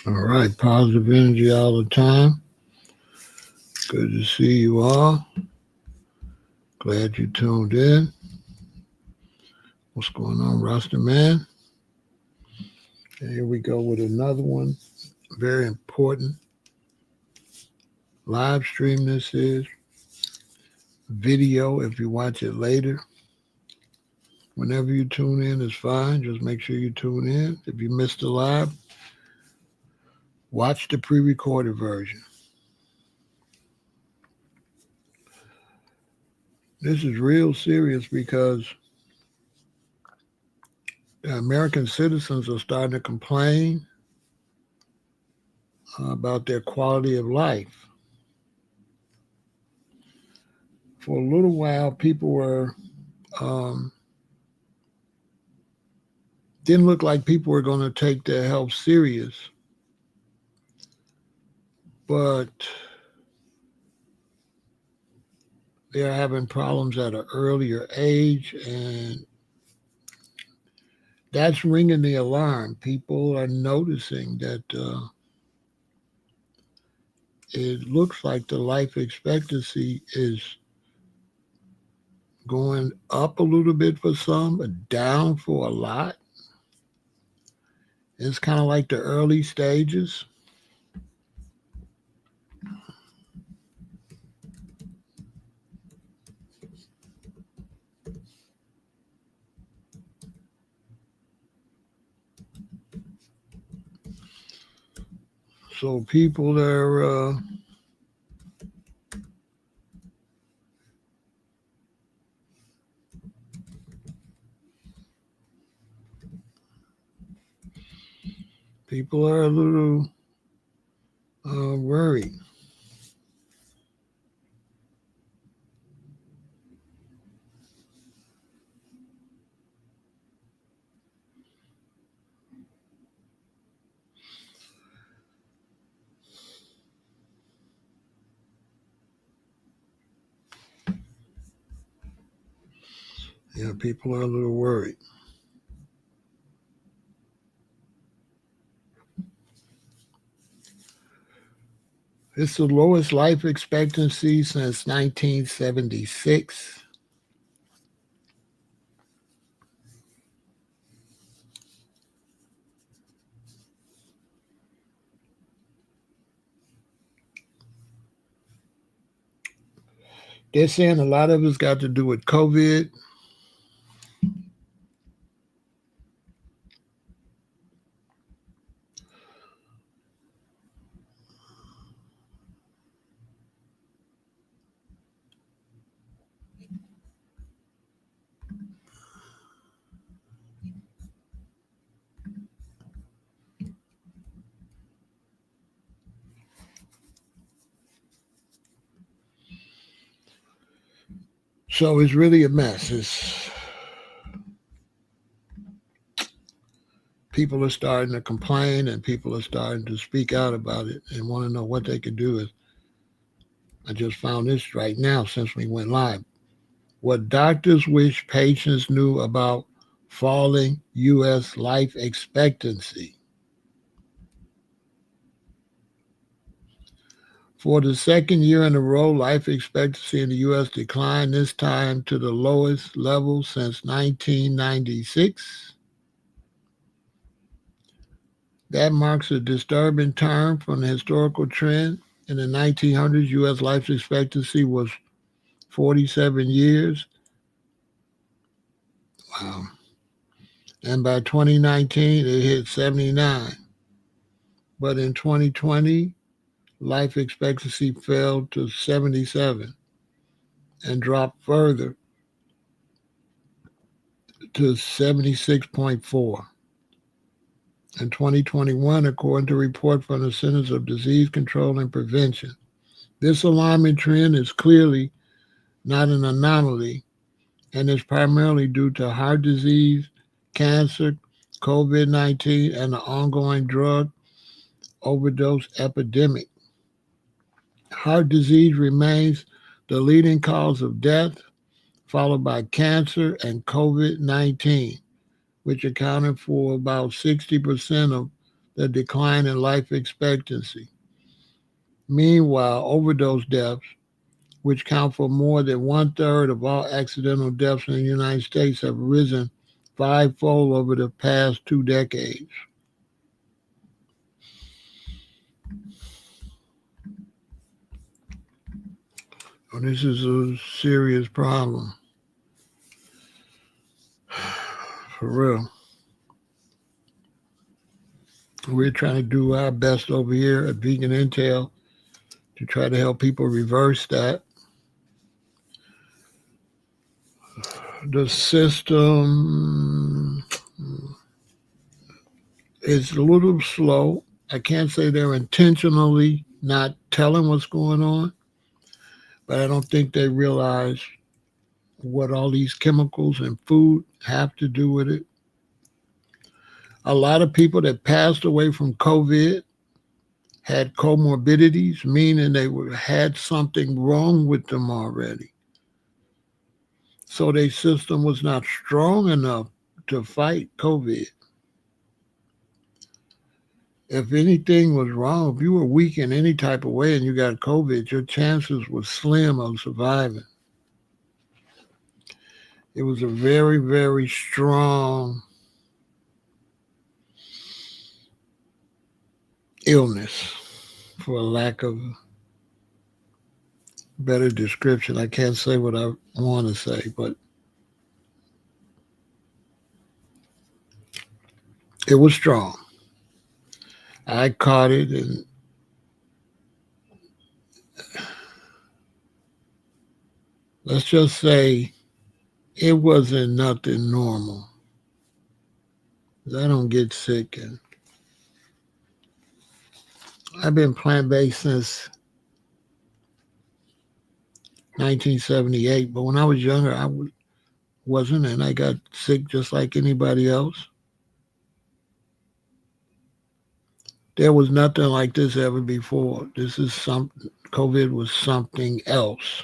All right, positive energy all the time. Good to see you all. Glad you tuned in. What's going on, Rasta Man? And here we go with another one. Very important live stream. This is video. If you watch it later, whenever you tune in is fine. Just make sure you tune in. If you missed the live, watch the pre-recorded version. This is real serious because American citizens are starting to complain about their quality of life. For a little while, people were um, didn't look like people were going to take their health serious, but they're having problems at an earlier age, and that's ringing the alarm. People are noticing that it looks like the life expectancy is going up a little bit for some, but down for a lot. It's kind of like the early stages. So people are a little worried. Yeah, people are a little worried. It's the lowest life expectancy since 1976. They're saying a lot of it's got to do with COVID. So it's really a mess. People are starting to complain and people are starting to speak out about it and want to know what they could do. I just found this right now since we went live. What doctors wish patients knew about falling U.S. life expectancy. For the second year in a row, life expectancy in the U.S. declined, this time to the lowest level since 1996. That marks a disturbing turn from the historical trend. In the 1900s, U.S. life expectancy was 47 years. Wow. And by 2019, it hit 79. But in 2020, life expectancy fell to 77 and dropped further to 76.4. In 2021, according to a report from the Centers of Disease Control and Prevention. This alarming trend is clearly not an anomaly and is primarily due to heart disease, cancer, COVID-19, and the ongoing drug overdose epidemic. Heart disease remains the leading cause of death, followed by cancer and COVID-19, which accounted for about 60% of the decline in life expectancy. Meanwhile, overdose deaths, which count for more than one-third of all accidental deaths in the United States, have risen fivefold over the past 2 decades. So this is a serious problem. For real. We're trying to do our best over here at Vegan Intel to try to help people reverse that. The system is a little slow. I can't say they're intentionally not telling what's going on, but I don't think they realize what all these chemicals and food have to do with it. A lot of people that passed away from COVID had comorbidities, meaning they had something wrong with them already. So their system was not strong enough to fight COVID. If anything was wrong, if you were weak in any type of way and you got COVID, your chances were slim of surviving. It was a very, very strong illness, for a lack of better description. I can't say what I want to say, but it was strong. I caught it, and let's just say it wasn't nothing normal. I don't get sick, and I've been plant-based since 1978, but when I was younger, I wasn't, and I got sick just like anybody else. There was nothing like this ever before. COVID was something else.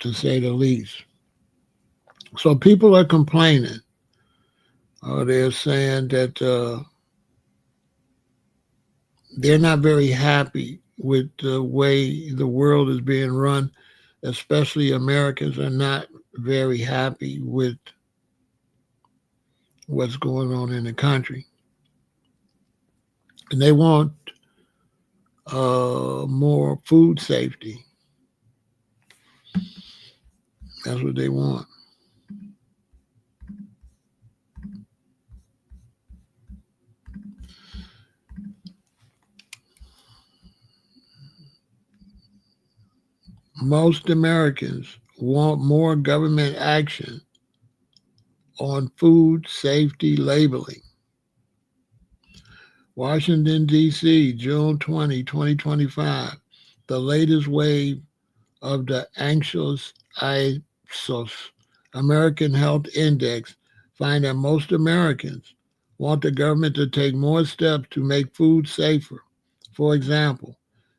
To say the least. So people are complaining. They're saying that they're not very happy with the way the world is being run. Especially Americans are not very happy with what's going on in the country. And they want more food safety. That's what they want. Most Americans want more government action on food safety labeling. Washington, D.C., June 20, 2025, the latest wave of the anxious Ipsos American Health Index find that most Americans want the government to take more steps to make food safer. For example,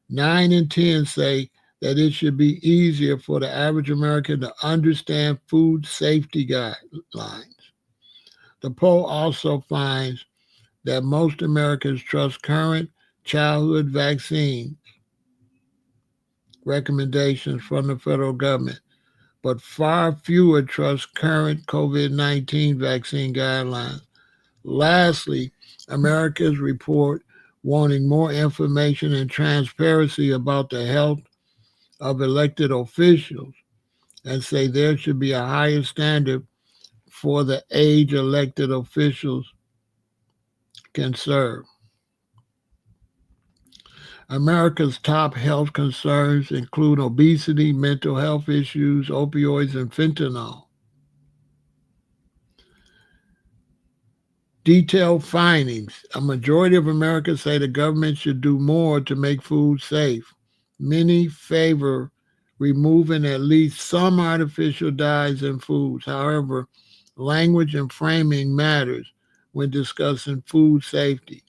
9 in 10 say that it should be easier for the average American to understand food safety guidelines. The poll also finds that most Americans trust current childhood vaccine recommendations from the federal government, but far fewer trust current COVID-19 vaccine guidelines. Lastly, Americans report wanting more information and transparency about the health of elected officials and say there should be a higher standard for the age elected officials can serve. America's top health concerns include obesity, mental health issues, opioids, and fentanyl. Detailed findings. A majority of Americans say the government should do more to make food safe. Many favor removing at least some artificial dyes in foods. However, language and framing matters when discussing food safety.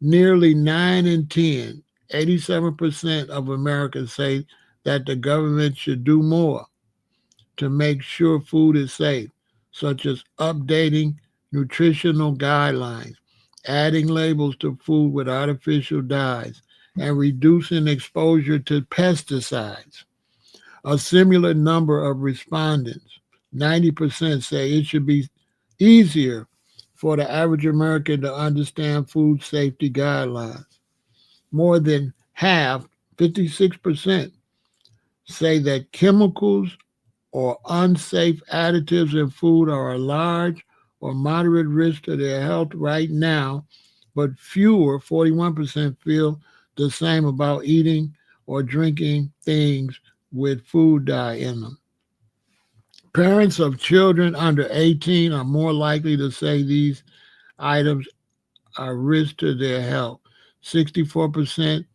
Nearly 9 in 10, 87% of Americans say that the government should do more to make sure food is safe. such as updating nutritional guidelines, adding labels to food with artificial dyes, and reducing exposure to pesticides. A similar number of respondents, 90%, say it should be easier for the average American to understand food safety guidelines. More than half, 56%, say that chemicals or unsafe additives in food are a large or moderate risk to their health right now, but fewer, 41%, feel the same about eating or drinking things with food dye in them. Parents of children under 18 are more likely to say these items are risk to their health, 64%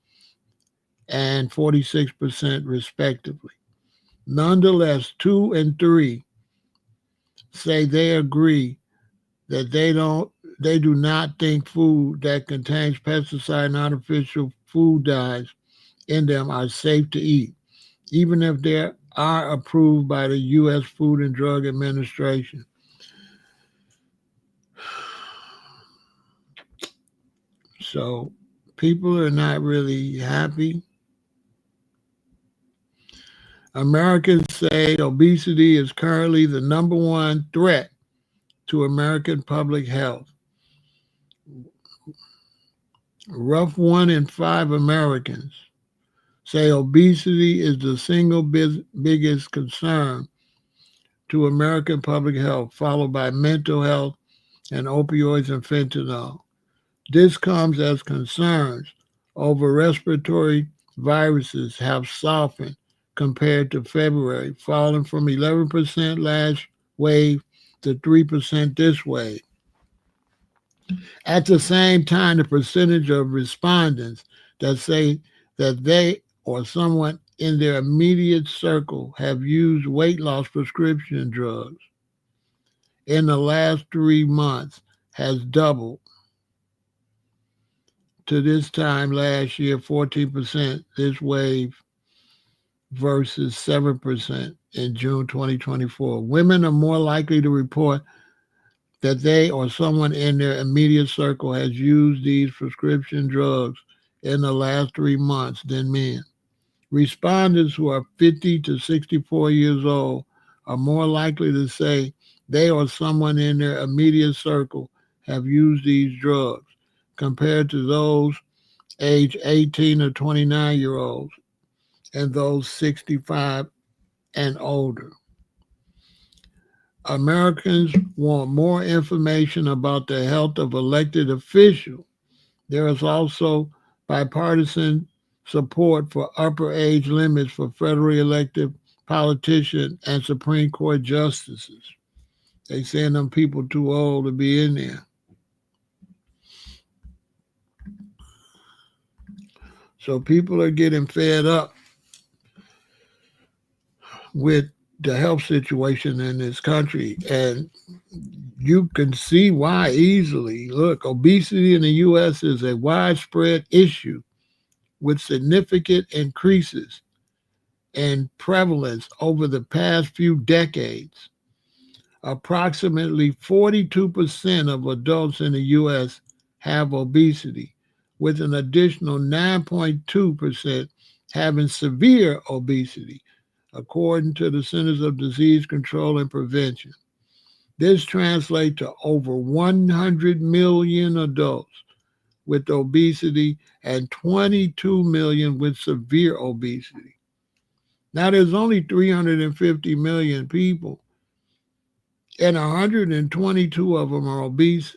and 46% respectively. Nonetheless, 2 and 3 say they agree that they do not think food that contains pesticide and artificial food dyes in them are safe to eat, even if they are approved by the U.S. Food and Drug Administration. So people are not really happy. Americans say obesity is currently the number one threat to American public health. Rough 1 in 5 Americans say obesity is the single biggest concern to American public health, followed by mental health and opioids and fentanyl. This comes as concerns over respiratory viruses have softened compared to February, falling from 11% last wave to 3% this wave. At the same time, the percentage of respondents that say that they or someone in their immediate circle have used weight loss prescription drugs in the last 3 months has doubled to this time last year, 14% this wave versus 7% in June 2024. Women are more likely to report that they or someone in their immediate circle has used these prescription drugs in the last 3 months than men. Respondents who are 50 to 64 years old are more likely to say they or someone in their immediate circle have used these drugs compared to those age 18 or 29-year-olds and those 65 and older. Americans want more information about the health of elected officials. There is also bipartisan support for upper age limits for federally elected politicians and Supreme Court justices. They saying them people too old to be in there. So people are getting fed up with the health situation in this country. And you can see why easily. Look, obesity in the U.S. is a widespread issue with significant increases in prevalence over the past few decades. Approximately 42% of adults in the U.S. have obesity, with an additional 9.2% having severe obesity, according to the Centers of Disease Control and Prevention. This translates to over 100 million adults with obesity and 22 million with severe obesity. Now, there's only 350 million people, and 122 of them are obese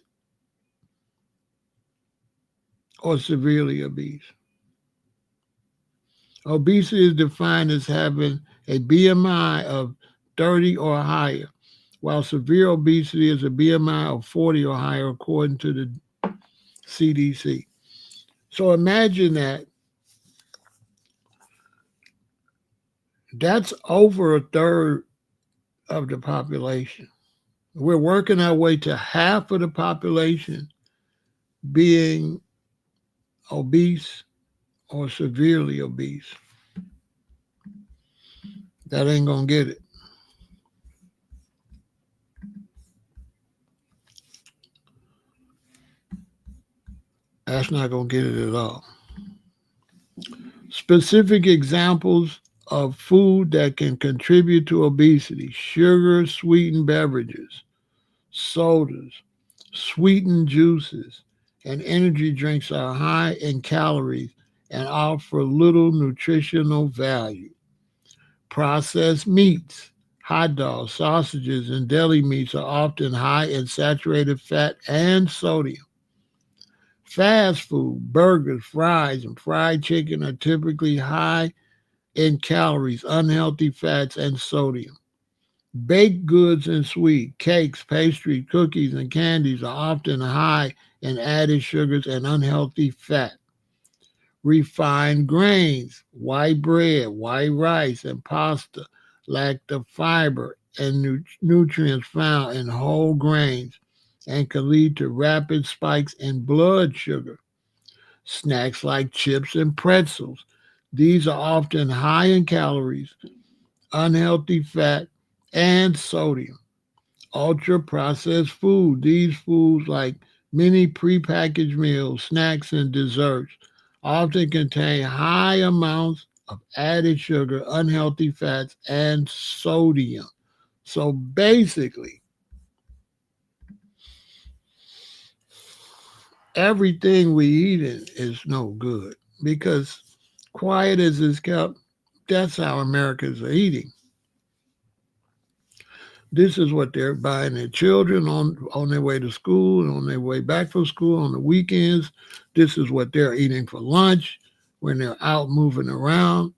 or severely obese. Obesity is defined as having a BMI of 30 or higher, while severe obesity is a BMI of 40 or higher, according to the CDC. So imagine that. That's over a third of the population. We're working our way to half of the population being obese or severely obese. That ain't going to get it. That's not going to get it at all. Specific examples of food that can contribute to obesity: sugar sweetened beverages, sodas, sweetened juices, and energy drinks are high in calories and offer little nutritional value. Processed meats, hot dogs, sausages, and deli meats are often high in saturated fat and sodium. Fast food, burgers, fries, and fried chicken are typically high in calories, unhealthy fats, and sodium. Baked goods and sweet, cakes, pastries, cookies, and candies are often high in added sugars and unhealthy fat. Refined grains, white bread, white rice, and pasta lack the fiber and nutrients found in whole grains and can lead to rapid spikes in blood sugar. Snacks like chips and pretzels. These are often high in calories, unhealthy fat, and sodium. Ultra processed food. These foods, like many prepackaged meals, snacks, and desserts, often contain high amounts of added sugar, unhealthy fats, and sodium. So basically, everything we eat is no good because, quiet as it's kept, that's how Americans are eating. This is what they're buying their children on their way to school and on their way back from school on the weekends. This is what they're eating for lunch when they're out moving around.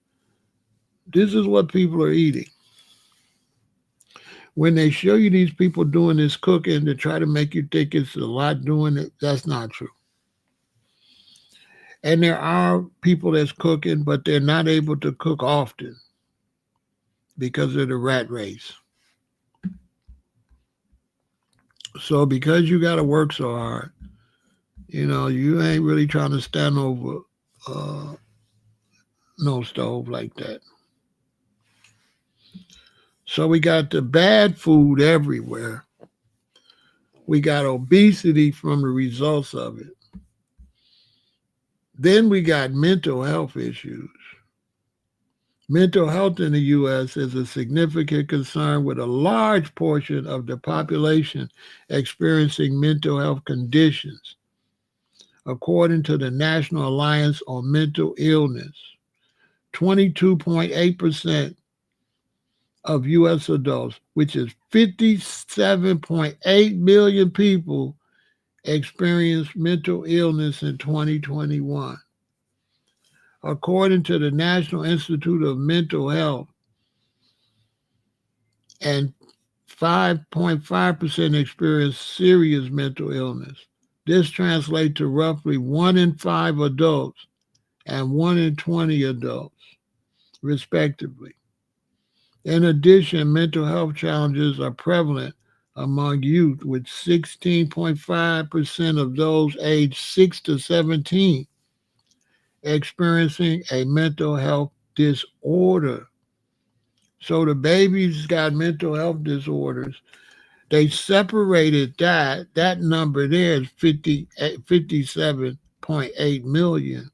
This is what people are eating. When they show you these people doing this cooking to try to make you think it's a lot doing it, that's not true. And there are people that's cooking, but they're not able to cook often because of the rat race. So because you got to work so hard, you ain't really trying to stand over uh, no stove like that. So we got the bad food everywhere. We got obesity from the results of it. Then we got mental health issues. Mental health in the U.S. is a significant concern with a large portion of the population experiencing mental health conditions, according to the National Alliance on Mental Illness. 22.8% of U.S. adults, which is 57.8 million people, experienced mental illness in 2021. According to the National Institute of Mental Health, and 5.5% experience serious mental illness. This translates to roughly 1 in 5 adults and 1 in 20 adults, respectively. In addition, mental health challenges are prevalent among youth, with 16.5% of those aged 6 to 17 experiencing a mental health disorder. So the babies got mental health disorders. They separated that number there is 57.8 million.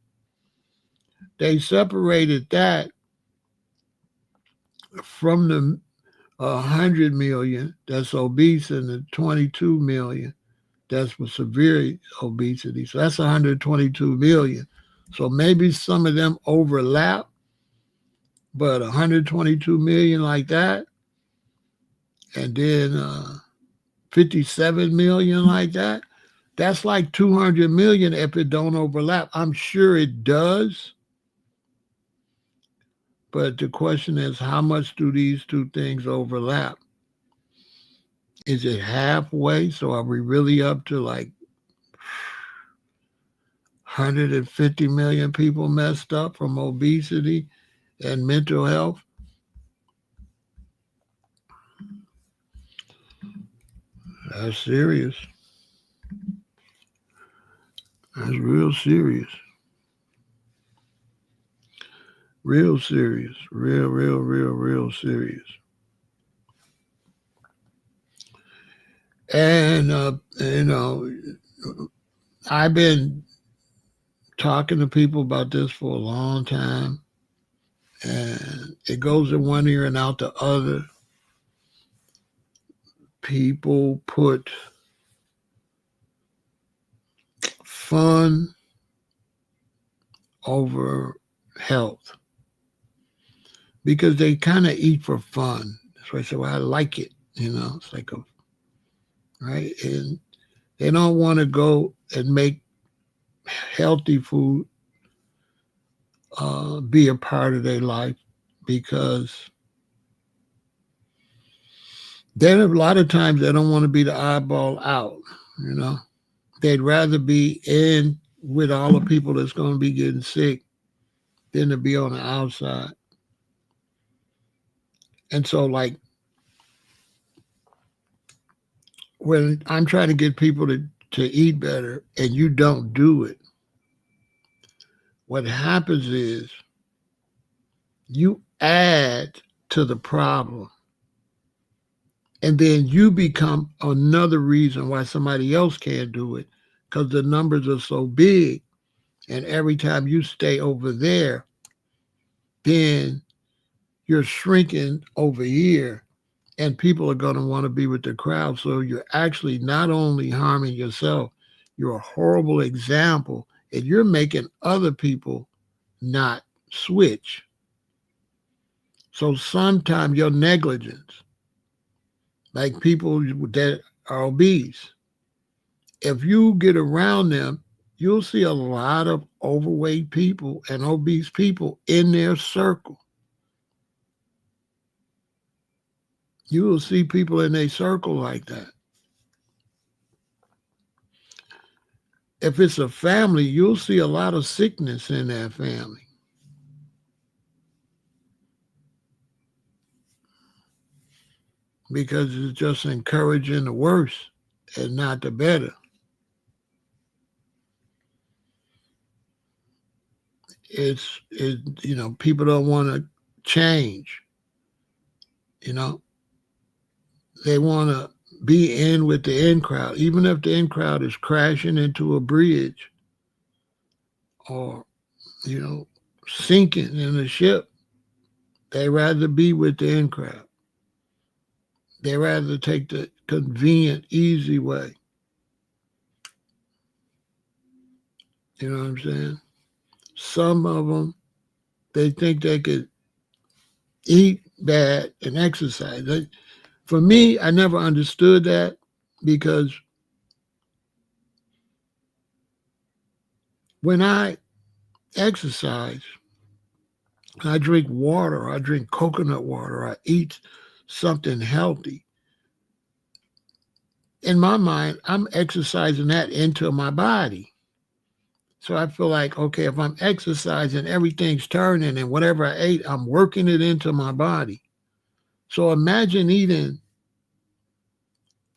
They separated that from the 100 million that's obese and the 22 million that's with severe obesity. So that's 122 million. So maybe some of them overlap, but 122 million like that, and then 57 million like that. That's like 200 million if it don't overlap. I'm sure it does. But the question is, how much do these two things overlap? Is it halfway? So are we really up to like 150 million people messed up from obesity and mental health? That's serious. That's real serious. Real serious. Real serious. And, I've been talking to people about this for a long time, and it goes in one ear and out the other. People put fun over health because they kind of eat for fun. That's why I say, well, I like it. It's like right? And they don't want to go and make healthy food be a part of their life because then a lot of times they don't want to be the eyeball out, you know. They'd rather be in with all the people that's going to be getting sick than to be on the outside. And so, like, when I'm trying to get people to eat better and you don't do it, what happens is you add to the problem. And then you become another reason why somebody else can't do it because the numbers are so big. And every time you stay over there, then you're shrinking over here and people are going to want to be with the crowd. So you're actually not only harming yourself, you're a horrible example and you're making other people not switch. So sometimes your negligence, like people that are obese, if you get around them, you'll see a lot of overweight people and obese people in their circle. You will see people in a circle like that. If it's a family, you'll see a lot of sickness in that family. Because it's just encouraging the worse and not the better. People don't want to change. They want to be in with the in crowd, even if the in crowd is crashing into a bridge or, sinking in a ship. They rather be with the in crowd. They rather take the convenient, easy way. You know what I'm saying? Some of them, they think they could eat bad and exercise. For me, I never understood that because when I exercise, I drink water, I drink coconut water, I eat something healthy. In my mind, I'm exercising that into my body. So I feel like, okay, if I'm exercising, everything's turning and whatever I ate, I'm working it into my body. So imagine eating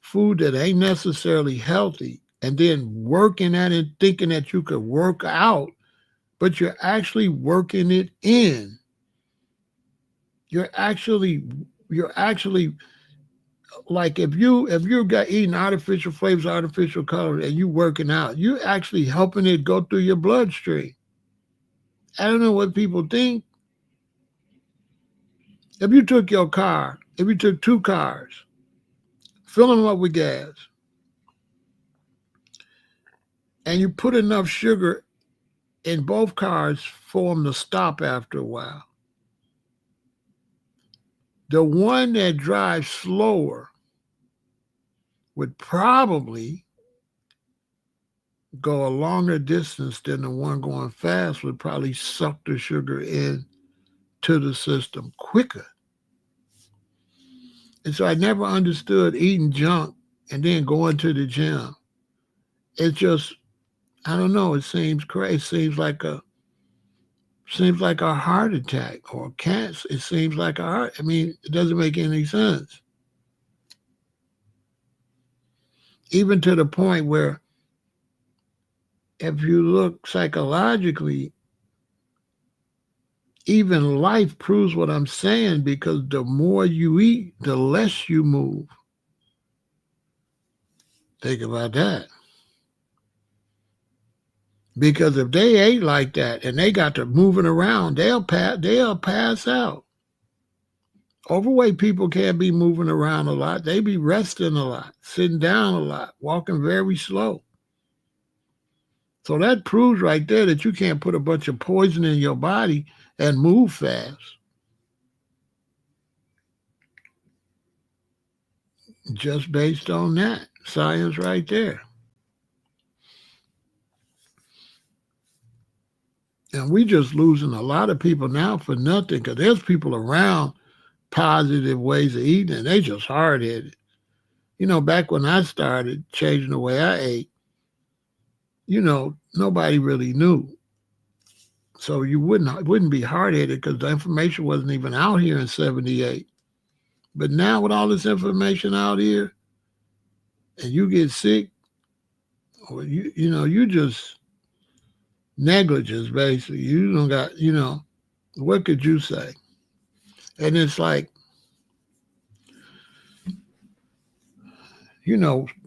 food that ain't necessarily healthy and then working at it, thinking that you could work out, but you're actually working it in. You're actually like if you got eating artificial flavors, artificial colors, and you working out, you're actually helping it go through your bloodstream. I don't know what people think. If you took two cars, fill them up with gas, and you put enough sugar in both cars for them to stop after a while, the one that drives slower would probably go a longer distance than the one going fast would probably suck the sugar in to the system quicker. And so I never understood eating junk and then going to the gym. It just, I don't know, it seems crazy. It seems like a heart attack or cancer. It seems like a heart. I mean, it doesn't make any sense. Even to the point where if you look psychologically, even life proves what I'm saying because the more you eat, the less you move. Think about that. Because if they ate like that and they got to moving around, they'll pass out. Overweight people can't be moving around a lot. They be resting a lot, sitting down a lot, walking very slow. So that proves right there that you can't put a bunch of poison in your body and move fast. Just based on that. Science right there. And we just losing a lot of people now for nothing because there's people around positive ways of eating and they just hard headed. Back when I started changing the way I ate, nobody really knew. So you wouldn't be hard headed because the information wasn't even out here in '78. But now with all this information out here, and you get sick, or you just negligence basically. You don't got what could you say? And it's like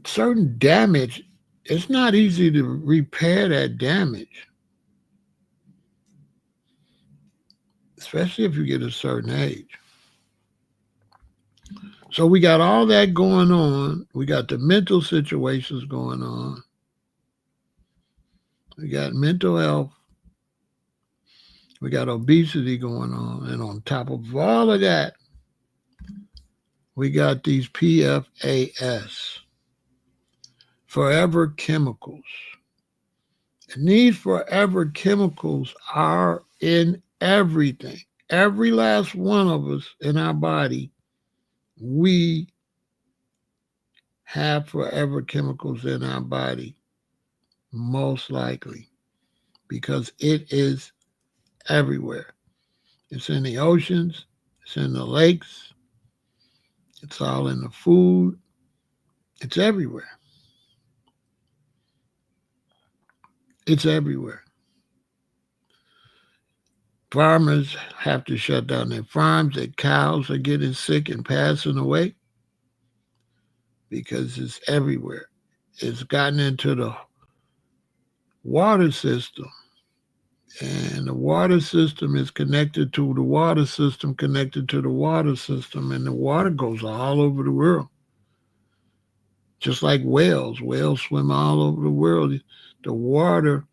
certain damage. It's not easy to repair that damage, especially if you get a certain age. So we got all that going on. We got the mental situations going on. We got mental health. We got obesity going on. And on top of all of that, we got these PFAS, forever chemicals. And these forever chemicals are in everything. Every last one of us in our body, we have forever chemicals in our body, most likely, because it is everywhere. It's in the oceans, it's in the lakes, it's all in the food, it's everywhere. It's everywhere. Farmers have to shut down their farms. Their cows are getting sick and passing away because it's everywhere. It's gotten into the water system. And the water system is connected to the water system, connected to the water system. And the water goes all over the world. Just like whales. Whales swim all over the world. The water,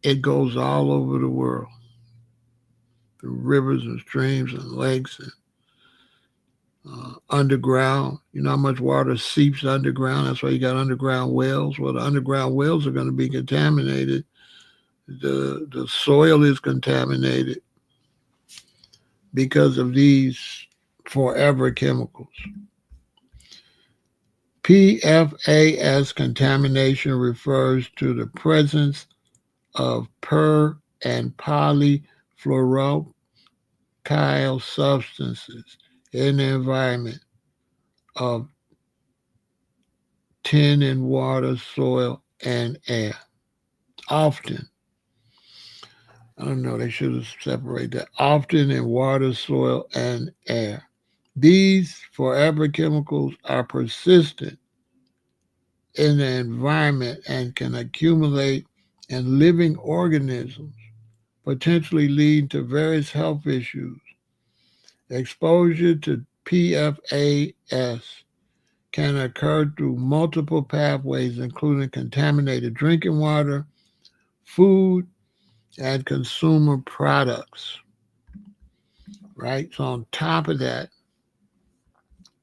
it goes all over the world. The rivers and streams and lakes and underground. You know how much water seeps underground? That's why you got underground wells. Well, the underground wells are going to be contaminated. The soil is contaminated because of these forever chemicals. PFAS contamination refers to the presence of per and polyfluoroalkyl substances in the environment of tin in water, soil, and air. Often, I don't know, they should have separated that. Often in water, soil, and air. These forever chemicals are persistent in the environment and can accumulate in living organisms, potentially leading to various health issues. Exposure to PFAS can occur through multiple pathways, including contaminated drinking water, food, and consumer products. Right? So, on top of that,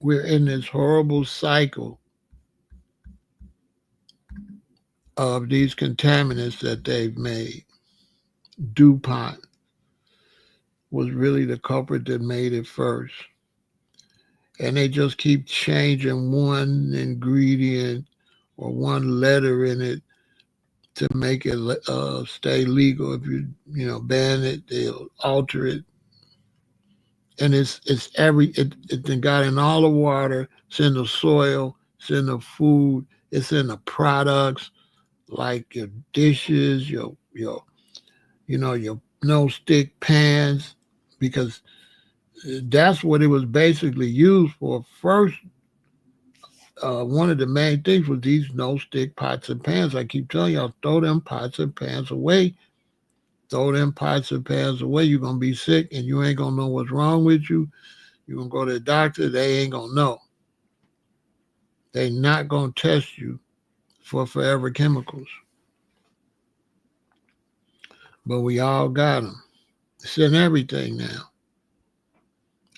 we're in this horrible cycle of these contaminants that they've made. DuPont was really the culprit that made it first. And they just keep changing one ingredient or one letter in it to make it stay legal. If you ban it, they'll alter it. And it got in all the water. It's in the soil. It's in the food. It's in the products, like your dishes, your no-stick pans, because that's what it was basically used for. First, one of the main things was these no-stick pots and pans. I keep telling y'all, throw them pots and pans away. Throw them pots and pans away. You're going to be sick and you ain't going to know what's wrong with you. You're going to go to the doctor. They ain't going to know. They not going to test you for forever chemicals. But we all got them. It's in everything now.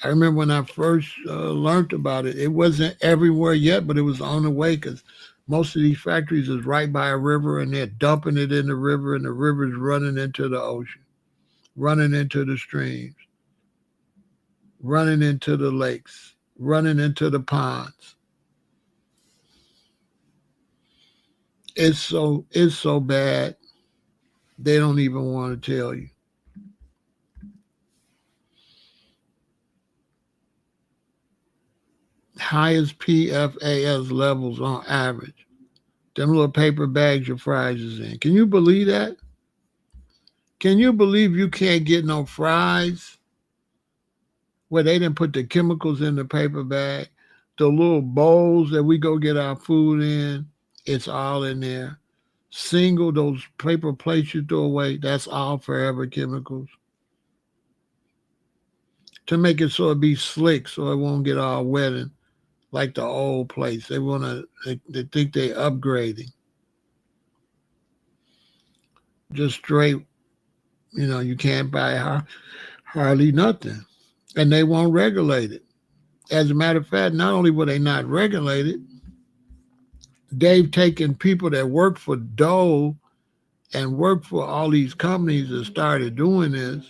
I remember when I first learned about it, it wasn't everywhere yet, but it was on the way because most of these factories is right by a river and they're dumping it in the river and the river's running into the ocean, running into the streams, running into the lakes, running into the ponds. It's so bad, they don't even want to tell you. Highest PFAS levels on average. Them little paper bags your fries is in. Can you believe that? Can you believe you can't get no fries where they didn't put the chemicals in the paper bag? The little bowls that we go get our food in, it's all in there. Single, those paper plates you throw away, that's all forever chemicals. To make it so it be slick so it won't get all wet and like the old place. They think they upgrading. Just straight, you can't buy hardly nothing. And they won't regulate it. As a matter of fact, not only will they not regulate it, they've taken people that work for Dole and work for all these companies that started doing this.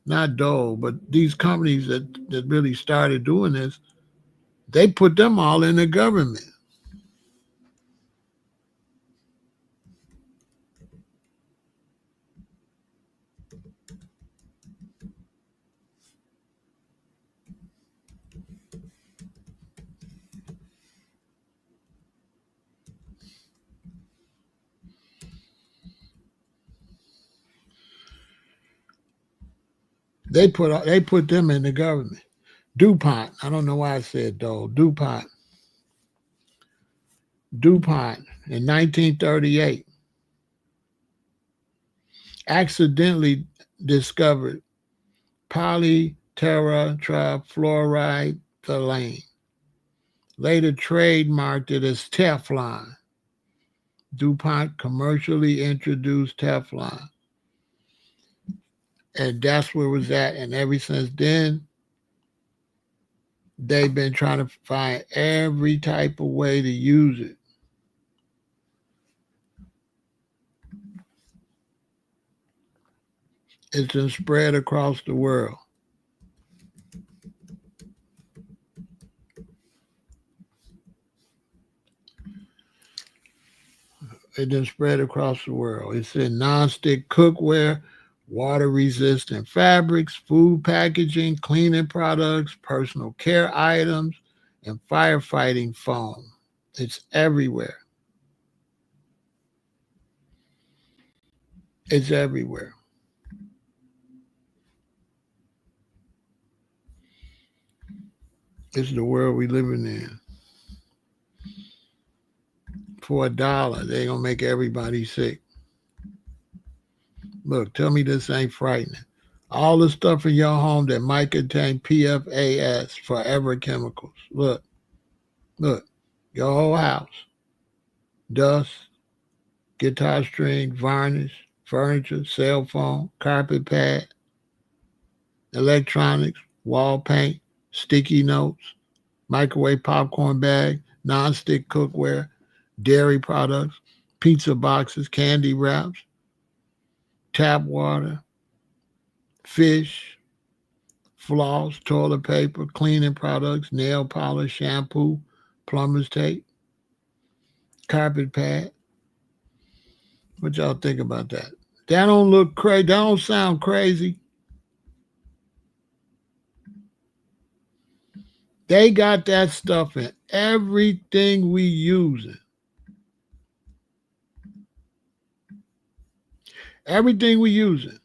Not Dole, but these companies that really started doing this, they put them all in the government. They put them in the government. DuPont. I don't know why I said Dole. DuPont in 1938 accidentally discovered polytetrafluoride, later trademarked it as Teflon. DuPont commercially introduced Teflon. And that's where it was at. And ever since then, they've been trying to find every type of way to use it. It's been spread across the world. It's been spread across the world. It's in non-stick cookware, water-resistant fabrics, food packaging, cleaning products, personal care items, and firefighting foam. It's everywhere. It's everywhere. It's the world we living in. For $1, they're going to make everybody sick. Look, tell me this ain't frightening. All the stuff in your home that might contain PFAS, forever chemicals. Look, your whole house. Dust, guitar string, varnish, furniture, cell phone, carpet pad, electronics, wall paint, sticky notes, microwave popcorn bag, non-stick cookware, dairy products, pizza boxes, candy wraps, tap water, fish, floss, toilet paper, cleaning products, nail polish, shampoo, plumber's tape, carpet pad. What y'all think about that? That don't look crazy. That don't sound crazy. They got that stuff in everything we using. Everything we using.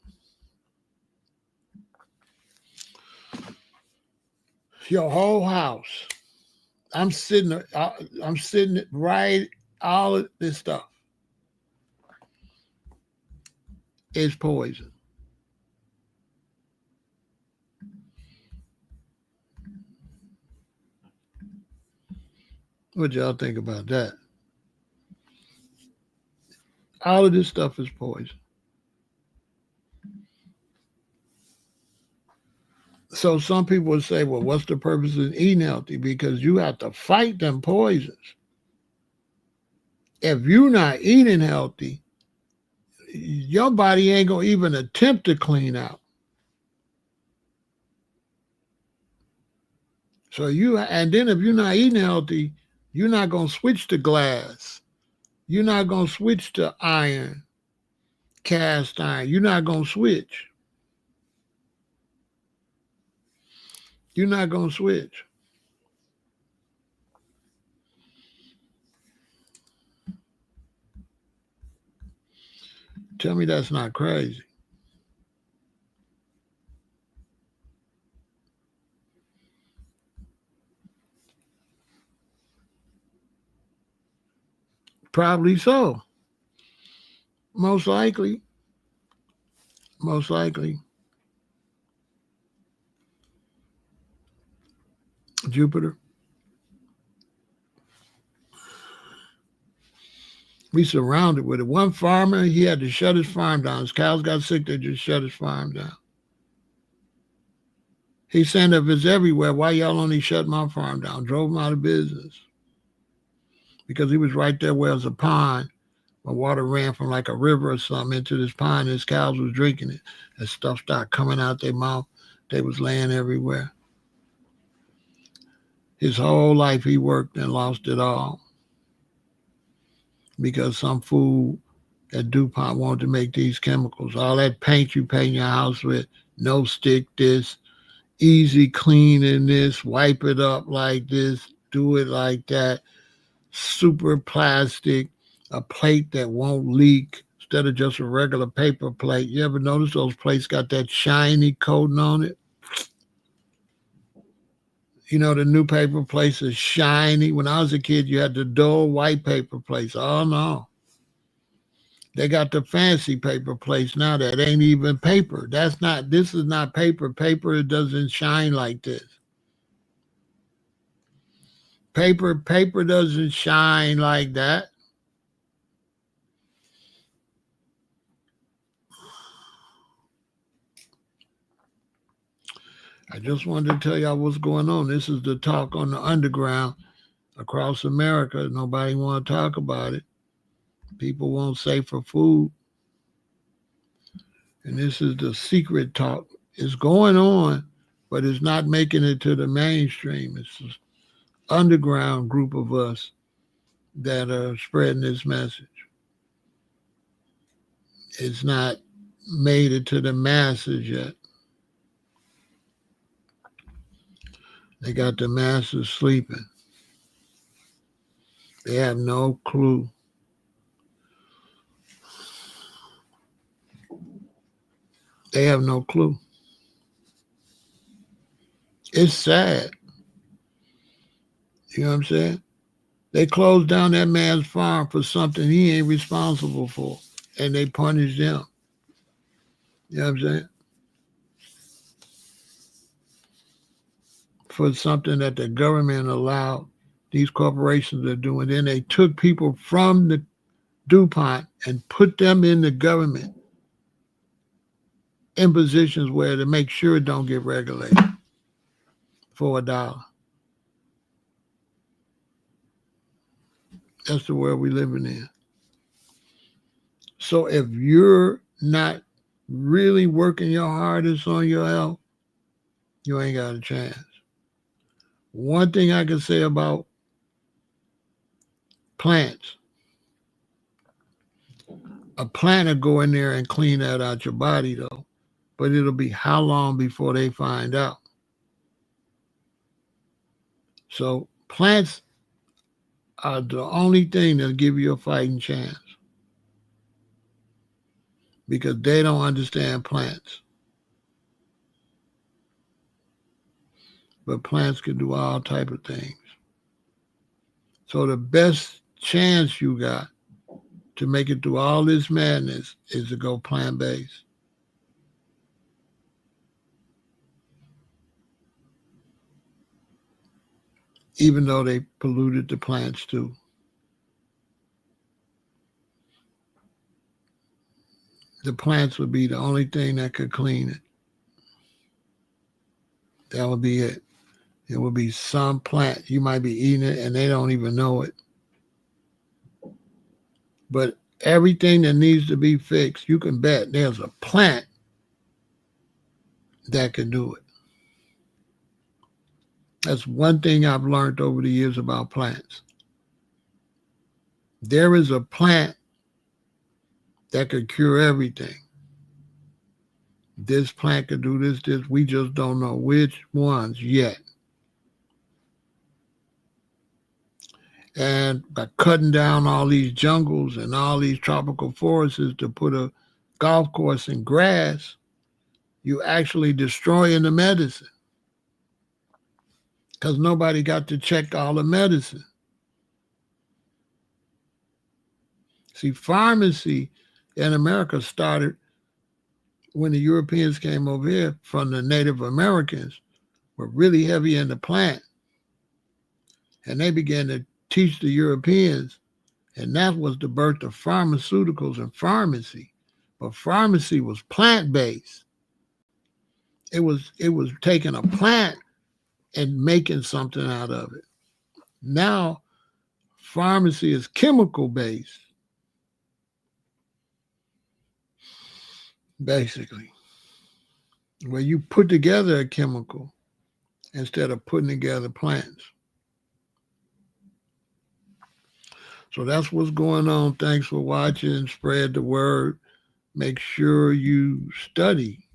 Your whole house. I'm sitting right. All of this stuff is poison. What y'all think about that? All of this stuff is poison. So some people would say, well, what's the purpose of eating healthy? Because you have to fight them poisons. If you're not eating healthy, your body ain't going to even attempt to clean out. So and then if you're not eating healthy, you're not going to switch to glass. You're not going to switch to iron, cast iron. You're not going to switch. You're not going to switch. Tell me that's not crazy. Probably so. Most likely. Most likely. Jupiter. We surrounded with it. One farmer, he had to shut his farm down. His cows got sick, they just shut his farm down. He said, if it's everywhere, why y'all only shut my farm down? Drove him out of business. Because he was right there where there's a pond. Where water ran from like a river or something into this pond. His cows was drinking it. And stuff started coming out their mouth. They was laying everywhere. His whole life he worked and lost it all. Because some fool at DuPont wanted to make these chemicals. All that paint you paint your house with, no stick this, easy cleaning this, wipe it up like this, do it like that, super plastic, a plate that won't leak instead of just a regular paper plate. You ever notice those plates got that shiny coating on it? You know, the new paper plates is shiny. When I was a kid, you had the dull white paper plates. Oh, no. They got the fancy paper plates now that ain't even paper. This is not paper. Paper doesn't shine like this. Paper doesn't shine like that. I just wanted to tell y'all what's going on. This is the talk on the underground across America. Nobody want to talk about it. People won't say for food. And this is the secret talk. It's going on, but it's not making it to the mainstream. It's an underground group of us that are spreading this message. It's not made it to the masses yet. They got the masses sleeping. They have no clue. They have no clue. It's sad. You know what I'm saying? They closed down that man's farm for something he ain't responsible for, and they punished him. You know what I'm saying? For something that the government allowed these corporations to do. And then they took people from the DuPont and put them in the government in positions where to make sure it don't get regulated for $1. That's the world we're living in. So if you're not really working your hardest on your health, you ain't got a chance. One thing I can say about plants, a plant will go in there and clean that out your body though, but it'll be how long before they find out? So plants are the only thing that'll give you a fighting chance because they don't understand plants. But plants can do all type of things. So the best chance you got to make it through all this madness is to go plant-based. Even though they polluted the plants too. The plants would be the only thing that could clean it. That would be it. It would be some plant. You might be eating it and they don't even know it. But everything that needs to be fixed, you can bet there's a plant that can do it. That's one thing I've learned over the years about plants. There is a plant that could cure everything. This plant could do this. We just don't know which ones yet. And by cutting down all these jungles and all these tropical forests to put a golf course in grass, you actually destroying the medicine. Because nobody got to check all the medicine. See, pharmacy in America started when the Europeans came over here from the Native Americans, were really heavy in the plant. And they began to teach the Europeans, and that was the birth of pharmaceuticals and pharmacy. But pharmacy was plant-based. It was taking a plant and making something out of it. Now, pharmacy is chemical-based, basically, where you put together a chemical instead of putting together plants. So that's what's going on. Thanks for watching. Spread the word. Make sure you study.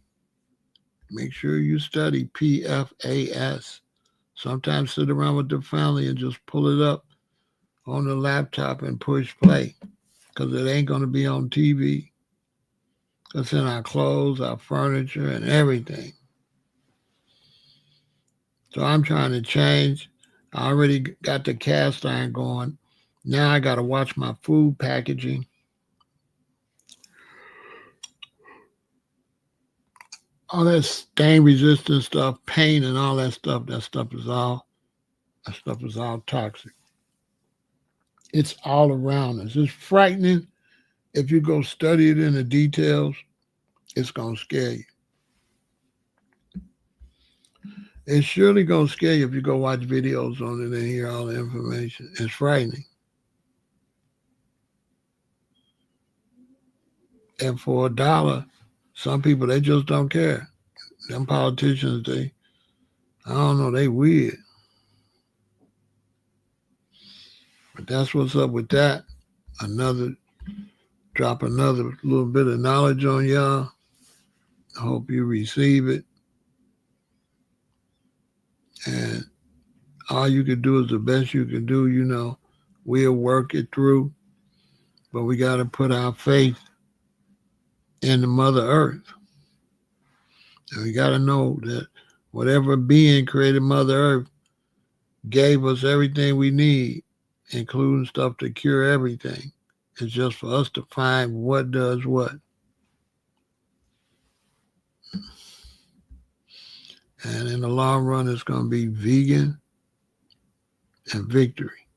Make sure you study PFAS. Sometimes sit around with the family and just pull it up on the laptop and push play, because it ain't going to be on TV. It's in our clothes, our furniture, and everything. So I'm trying to change. I already got the cast iron going. Now I got to watch my food packaging. All that stain resistant stuff, paint and all that stuff is all toxic. It's all around us. It's frightening. If you go study it in the details, it's going to scare you. It's surely going to scare you if you go watch videos on it and hear all the information. It's frightening. And for $1, some people, they just don't care. Them politicians, I don't know, they weird. But that's what's up with that. Drop another little bit of knowledge on y'all. I hope you receive it. And all you can do is the best you can do. You know, we'll work it through. But we got to put our faith in the Mother Earth. And we got to know that whatever being created Mother Earth gave us everything we need, including stuff to cure everything. It's just for us to find what does what. And in the long run, it's going to be vegan and victory.